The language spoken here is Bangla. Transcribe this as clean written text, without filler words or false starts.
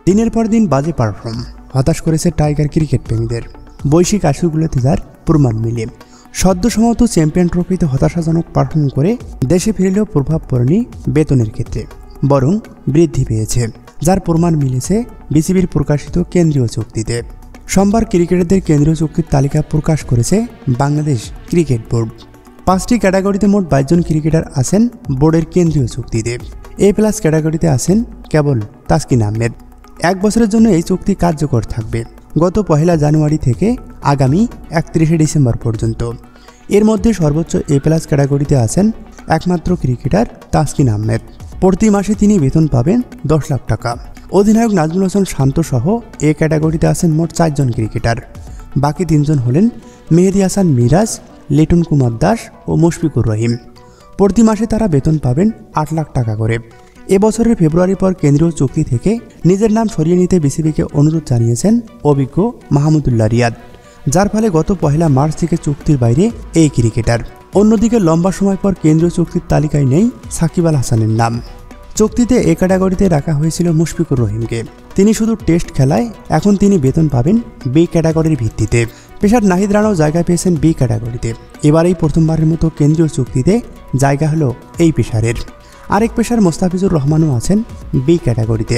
দিনের পর দিন বাজে পারফর্ম হতাশ করেছে টাইগার ক্রিকেট প্রেমীদের। বৈশ্বিক আসরগুলোতে তার প্রমাণ মিলে সদ্য সমাপ্ত চ্যাম্পিয়ন ট্রফিতে হতাশাজনক পারফর্ম করে দেশে ফিরলেও প্রভাব পড়েনি বেতনের ক্ষেত্রে, বরং বৃদ্ধি পেয়েছে, যার প্রমাণ মিলেছে বিসিবির প্রকাশিত কেন্দ্রীয় চুক্তিতে। সোমবার ক্রিকেটারদের কেন্দ্রীয় চুক্তির তালিকা প্রকাশ করেছে বাংলাদেশ ক্রিকেট বোর্ড। 5টি ক্যাটাগরিতে মোট 22 জন ক্রিকেটার আছেন বোর্ডের কেন্দ্রীয় চুক্তিতে। A+ ক্যাটাগরিতে আছেন কেবল তাসকিন আহমেদ। 1 বছরের জন্য এই চুক্তি কার্যকর থাকবে গত 1 জানুয়ারি থেকে আগামী 31 ডিসেম্বর পর্যন্ত। এর মধ্যে সর্বোচ্চ A+ ক্যাটাগরিতে আছেন একমাত্র ক্রিকেটার তাসকিন আহমেদ। প্রতি মাসে তিনি বেতন পাবেন 10 লাখ টাকা। অধিনায়ক নাজমুল হোসেন শান্ত সহ A ক্যাটাগরিতে আছেন মোট 4 জন ক্রিকেটার। বাকি 3 জন হলেন মেহেদী হাসান মিরাজ, লিটন কুমার দাস ও মুশফিকুর রহিম। প্রতি মাসে তারা বেতন পাবেন 8 লাখ টাকা করে। এবছরের ফেব্রুয়ারির পর কেন্দ্রীয় চুক্তি থেকে নিজের নাম সরিয়ে নিতে বিসিবিকে অনুরোধ জানিয়েছেন অভিজ্ঞ মাহমুদুল্লাহ রিয়াদ, যার ফলে গত 1 মার্চ থেকে চুক্তির বাইরে এই ক্রিকেটার। অন্যদিকে লম্বা সময় পর কেন্দ্রীয় চুক্তির তালিকায় নেই সাকিব আল হাসানের নাম। চুক্তিতে A ক্যাটাগরিতে রাখা হয়েছিল মুশফিকুর রহিমকে। তিনি শুধু টেস্ট খেলায়, এখন তিনি বেতন পাবেন B ক্যাটাগরির ভিত্তিতে। পেসার নাহিদ রানাও জায়গা পেয়েছেন B ক্যাটাগরিতে। এবারেই প্রথমবারের মতো কেন্দ্রীয় চুক্তিতে জায়গা হলো এই পেসারের। আরেক পেসার মোস্তাফিজুর রহমানও আছেন B ক্যাটাগরিতে।